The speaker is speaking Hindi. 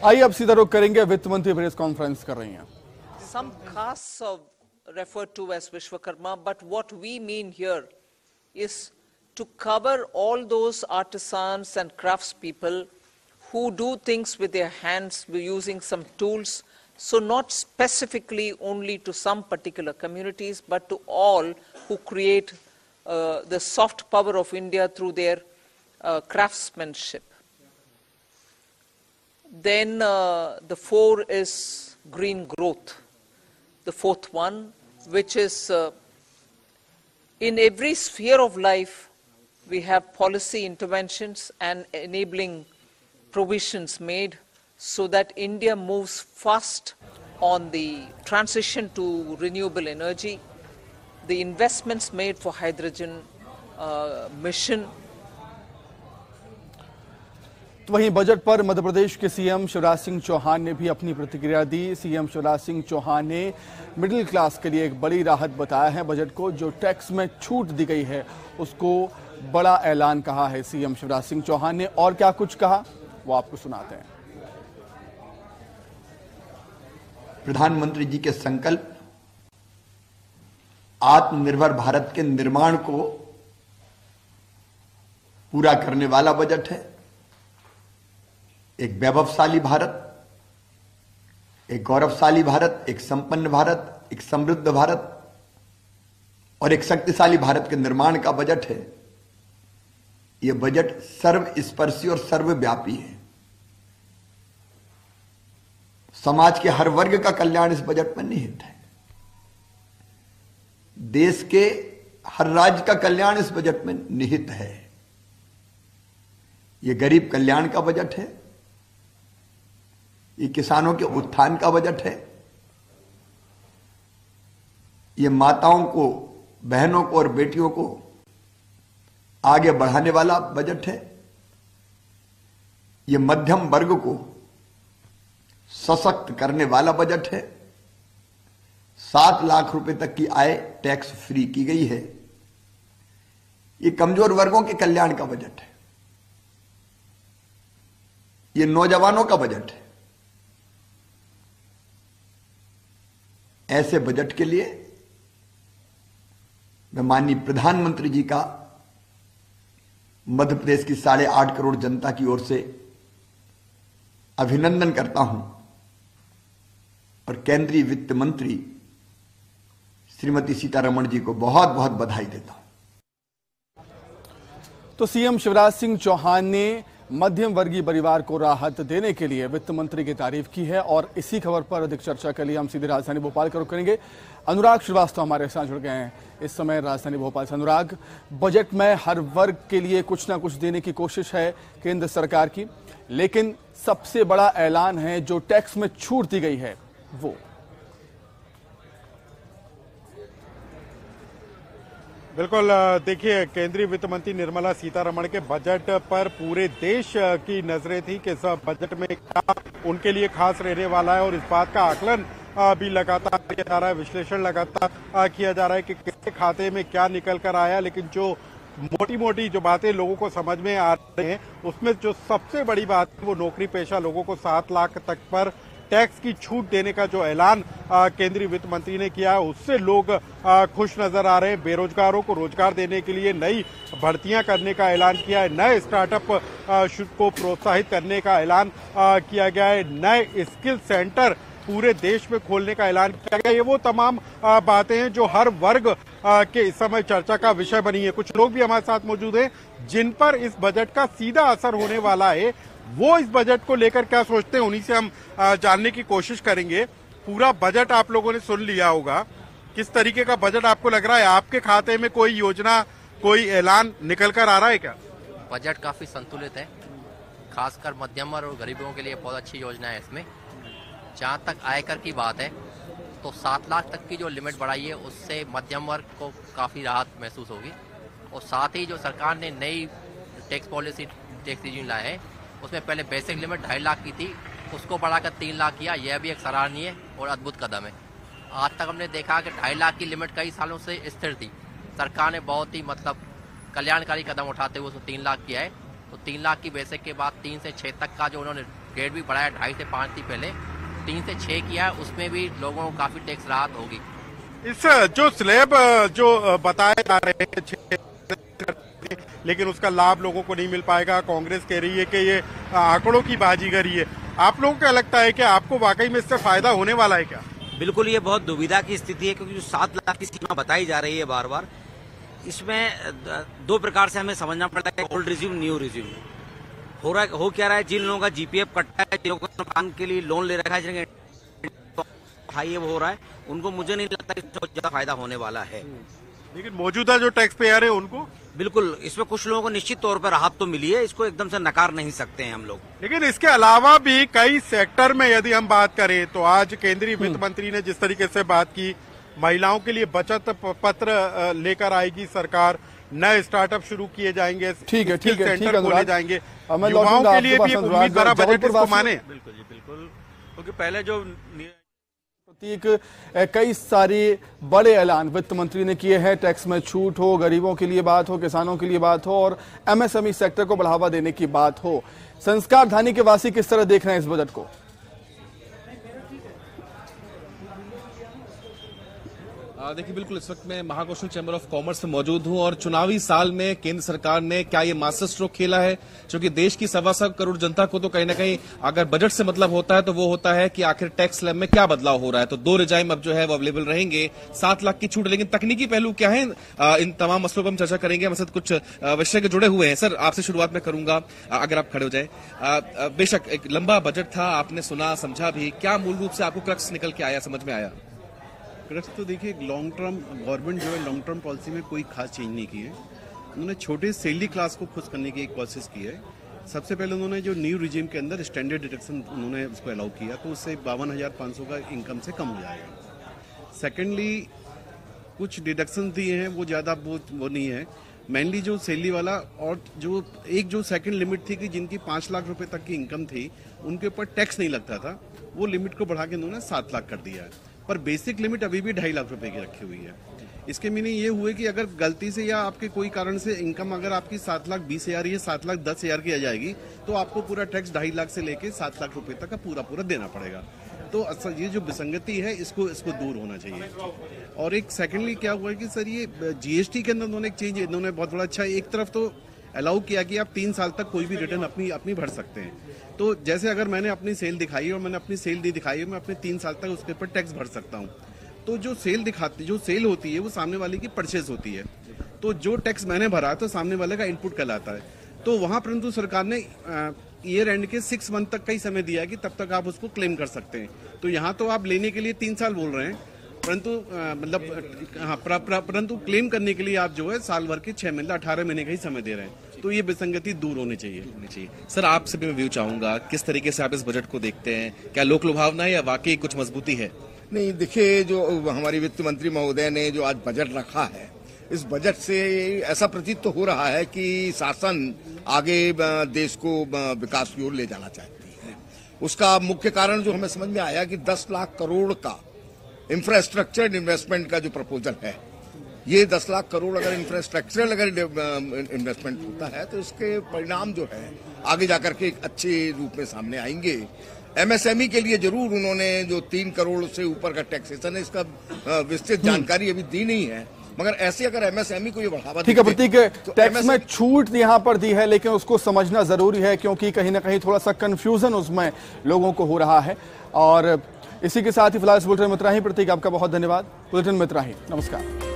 आइए अब सीधा रुख करेंगे, वित्त मंत्री प्रेस कॉन्फ्रेंस कर रही हैं। Some castes are referred to as Vishwakarma, but what we mean here is to cover all those artisans and craftspeople who do things with their hands using some tools. So not specifically only to some particular communities, but to all who create the soft power of India through their craftsmanship. Then the 4 is green growth. The 4th one, which is in every sphere of life, we have policy interventions and enabling provisions made so that India moves fast on the transition to renewable energy, the investments made for hydrogen mission. तो वहीं बजट पर मध्य प्रदेश के सीएम शिवराज सिंह चौहान ने भी अपनी प्रतिक्रिया दी। सीएम शिवराज सिंह चौहान ने मिडिल क्लास के लिए एक बड़ी राहत बताया है बजट को। जो टैक्स में छूट दी गई है उसको बड़ा ऐलान कहा है सीएम शिवराज सिंह चौहान ने। और क्या कुछ कहा वो आपको सुनाते हैं। प्रधानमंत्री जी के संकल्प आत्मनिर्भर भारत के निर्माण को पूरा करने वाला बजट है। एक वैभवशाली भारत, एक गौरवशाली भारत, एक संपन्न भारत, एक समृद्ध भारत और एक शक्तिशाली भारत के निर्माण का बजट है। यह बजट सर्वस्पर्शी और सर्वव्यापी है। समाज के हर वर्ग का कल्याण इस बजट में निहित है। देश के हर राज्य का कल्याण इस बजट में निहित है। यह गरीब कल्याण का बजट है। ये किसानों के उत्थान का बजट है। ये माताओं को, बहनों को और बेटियों को आगे बढ़ाने वाला बजट है। ये मध्यम वर्ग को सशक्त करने वाला बजट है। 7 लाख रुपए तक की आय टैक्स फ्री की गई है। ये कमजोर वर्गों के कल्याण का बजट है। ये नौजवानों का बजट है। ऐसे बजट के लिए मैं माननीय प्रधानमंत्री जी का मध्य प्रदेश की 8.5 करोड़ जनता की ओर से अभिनंदन करता हूं और केंद्रीय वित्त मंत्री श्रीमती सीतारमण जी को बहुत बहुत बधाई देता हूं। तो सीएम शिवराज सिंह चौहान ने मध्यम वर्गीय परिवार को राहत देने के लिए वित्त मंत्री की तारीफ की है। और इसी खबर पर अधिक चर्चा के लिए हम सीधे राजधानी भोपाल का रुख करेंगे। अनुराग श्रीवास्तव हमारे साथ जुड़ गए हैं इस समय राजधानी भोपाल से। अनुराग, बजट में हर वर्ग के लिए कुछ ना कुछ देने की कोशिश है केंद्र सरकार की, लेकिन सबसे बड़ा ऐलान है जो टैक्स में छूट दी गई है वो। बिल्कुल, देखिए, केंद्रीय वित्त मंत्री निर्मला सीतारमण के बजट पर पूरे देश की नजरें थी कि सब बजट में क्या उनके लिए खास रहने वाला है। और इस बात का आकलन भी लगातार किया जा रहा है, विश्लेषण लगातार किया जा रहा है कि किसके खाते में क्या निकल कर आया। लेकिन जो मोटी मोटी जो बातें लोगों को समझ में आ रही हैं, उसमें जो सबसे बड़ी बात है वो नौकरी पेशा लोगों को 7 लाख तक पर टैक्स की छूट देने का जो ऐलान केंद्रीय वित्त मंत्री ने किया है, उससे लोग खुश नजर आ रहे हैं। बेरोजगारों को रोजगार देने के लिए नई भर्तियां करने का ऐलान किया है। नए स्टार्टअप को प्रोत्साहित करने का ऐलान किया गया है। नए स्किल सेंटर पूरे देश में खोलने का ऐलान किया गया। ये वो तमाम बातें हैं जो हर वर्ग के इस समय चर्चा का विषय बनी है। कुछ लोग भी हमारे साथ मौजूद हैं जिन पर इस बजट का सीधा असर होने वाला है। वो इस बजट को लेकर क्या सोचते हैं, उन्हीं से हम जानने की कोशिश करेंगे। पूरा बजट आप लोगों ने सुन लिया होगा। किस तरीके का बजट आपको लग रहा है? आपके खाते में कोई योजना, कोई ऐलान निकल कर आ रहा है क्या? बजट काफी संतुलित है, खासकर मध्यम वर्ग और गरीबों के लिए बहुत अच्छी योजना है इसमें। जहां तक आयकर की बात है तो 7 लाख तक की जो लिमिट बढ़ाई है उससे मध्यम वर्ग को काफ़ी राहत महसूस होगी। और साथ ही जो सरकार ने नई टैक्स पॉलिसी, टैक्स रिजीम लाया है, उसमें पहले बेसिक लिमिट 2.5 लाख की थी, उसको बढ़ाकर 3 लाख किया। यह भी एक सराहनीय और अद्भुत कदम है। आज तक हमने देखा कि 2.5 लाख की लिमिट कई सालों से स्थिर थी। सरकार ने बहुत ही कल्याणकारी कदम उठाते हुए उसको 3 लाख किया है। तो 3 लाख की बेसिक के बाद 3 से 6 तक का जो उन्होंने रेट भी बढ़ाया, 2.5 से 5 थी पहले, 3 से 6 किया है, उसमें भी लोगों को काफी टैक्स राहत होगी। इस जो स्लैब जो बताए जा रहे हैं लेकिन उसका लाभ लोगों को नहीं मिल पाएगा, कांग्रेस कह रही है कि ये आंकड़ों की बाजीगरी है। आप लोगों को क्या लगता है कि आपको वाकई में इससे फायदा होने वाला है क्या? बिल्कुल, ये बहुत दुविधा की स्थिति है, क्योंकि जो 7 लाख की सीमा बताई जा रही है बार बार, इसमें 2 प्रकार से हमें समझना पड़ता है। ओल्ड रिज्यूम, न्यू रिज्यूम हो क्या रहा है। जिन लोगों का जीपीएफ कटा है, जिन लोगों का मकान के लिए लोन ले रखा है, जिनके हाई वो हो रहा है, उनको मुझे नहीं लगता कि बहुत ज्यादा फायदा होने वाला है। लेकिन मौजूदा जो टैक्स पेयर है उनको बिल्कुल, इसमें कुछ लोगों को निश्चित तौर पर राहत तो मिली है, इसको एकदम से नकार नहीं सकते हैं हम लोग। लेकिन इसके अलावा भी कई सेक्टर में यदि हम बात करें तो आज केंद्रीय वित्त मंत्री ने जिस तरीके से बात की, महिलाओं के लिए बचत पत्र लेकर आएगी सरकार, नए स्टार्टअप शुरू किए जाएंगे, ठीक है सेंटर खोले जाएंगे, मैं युवाओं के लिए भी उम्मीद भरा बजट इसको माने। बिल्कुल जी बिल्कुल, क्योंकि पहले जो कई सारी बड़े ऐलान वित्त मंत्री ने किए हैं। टैक्स में छूट हो, गरीबों के लिए बात हो, किसानों के लिए बात हो और एमएसएमई सेक्टर को बढ़ावा देने की बात हो। संस्कार धानी के वासी किस तरह देख रहे हैं इस बजट को? देखिए, बिल्कुल इस वक्त मैं महाकौशल चैम्बर ऑफ कॉमर्स में मौजूद हूं और चुनावी साल में केंद्र सरकार ने क्या ये मास्टर स्ट्रोक खेला है, क्योंकि देश की 1.25 करोड़ जनता को तो कहीं ना कहीं अगर बजट से मतलब होता है तो वो होता है कि आखिर टैक्स स्लैब में क्या बदलाव हो रहा है। तो 2 रिजाइम अब जो है वो अवेलेबल रहेंगे, 7 लाख की छूट। लेकिन तकनीकी पहलू क्या है, इन तमाम मसलों पर हम चर्चा करेंगे। हमारे साथ कुछ विषय जुड़े हुए हैं। सर, आपसे शुरुआत में करूंगा, अगर आप खड़े हो जाए। बेशक एक लंबा बजट था, आपने सुना समझा भी, क्या मूल रूप से आपको क्रक्स निकल के आया, समझ में आया? तो देखिए, लॉन्ग टर्म गवर्नमेंट जो है लॉन्ग टर्म पॉलिसी में कोई खास चेंज नहीं की है। उन्होंने छोटे सैलरी क्लास को खुश करने की एक प्रोसेस की है। सबसे पहले उन्होंने जो न्यू रिजीम के अंदर स्टैंडर्ड डिडक्शन उन्होंने उसको अलाउ किया, तो उससे 52,500 का इनकम से कम हो जाएगा। सेकेंडली, कुछ डिडक्शन दिए हैं, वो ज़्यादा वो नहीं है। मेनली जो सैलरी वाला और जो सेकंड लिमिट थी कि जिनकी 5 लाख रुपए तक की इनकम थी, उनके ऊपर टैक्स नहीं लगता था, वो लिमिट को बढ़ा के उन्होंने 7 लाख कर दिया है। पर बेसिक लिमिट अभी भी 2.5 लाख रुपए की रखी हुई है। इसके मीनिंग ये हुए कि अगर गलती से या आपके कोई कारण से इनकम अगर आपकी 7,20,000 या 7,10,000 की आ जाएगी, तो आपको पूरा टैक्स 2.5 लाख से लेके 7 लाख रुपए तक का पूरा देना पड़ेगा। तो असल ये जो विसंगति है, इसको दूर होना चाहिए। और एक सेकेंडली क्या हुआ कि सर, ये जीएसटी के अंदर उन्होंने एक चेंज इन्होंने बहुत बड़ा अच्छा, एक तरफ तो अलाउ किया कि आप 3 साल तक कोई भी रिटर्न अपनी भर सकते हैं। तो जैसे अगर मैंने अपनी सेल दिखाई और मैंने अपनी सेल नहीं दिखाई, मैं अपने 3 साल तक उसके ऊपर टैक्स भर सकता हूँ। तो जो सेल होती है वो सामने वाले की परचेज होती है, तो जो टैक्स मैंने भरा तो सामने वाले का इनपुट कहलाता है। तो वहां परंतु सरकार ने ईयर एंड के 6 मंथ तक का ही समय दिया कि तब तक आप उसको क्लेम कर सकते हैं। तो यहाँ तो आप लेने के लिए 3 साल बोल रहे हैं, परंतु क्लेम करने के लिए आप जो है साल भर के 6 महीने 18 महीने का ही समय दे रहे हैं। तो ये विसंगति दूर होनी चाहिए। सर, आपसे भी मैं व्यू चाहूंगा, किस तरीके से आप इस बजट को देखते हैं? क्या लोक लुभावना है या वाकई कुछ मजबूती है? नहीं, देखिए, जो हमारी वित्त मंत्री महोदय ने जो आज बजट रखा है, इस बजट से ऐसा प्रतीत तो हो रहा है कि शासन आगे देश को विकास की ओर ले जाना चाहती है। उसका मुख्य कारण जो हमें समझ में आया कि 10 लाख करोड़ का इंफ्रास्ट्रक्चर इन्वेस्टमेंट का जो प्रपोजल है, ये 10 लाख करोड़ अगर इंफ्रास्ट्रक्चरल इन्वेस्टमेंट होता है तो इसके परिणाम जो है आगे जाकर के एक अच्छे रूप में सामने आएंगे। एमएसएमई के लिए जरूर उन्होंने जो 3 करोड़ से ऊपर का टैक्सेशन है, इसका विस्तृत जानकारी अभी दी नहीं है, मगर ऐसे अगर एमएसएमई को ये बढ़ावा, ठीक है प्रतीक, टैक्स में छूट यहां पर दी है, लेकिन उसको समझना जरूरी है, क्योंकि कहीं ना कहीं थोड़ा सा कंफ्यूजन उसमें लोगों को हो रहा है। और इसी के साथ ही फिलहाल इस बुलेटिन में इतना ही। प्रतीक, आपका बहुत धन्यवाद। बुलेटिन में इतना ही, नमस्कार।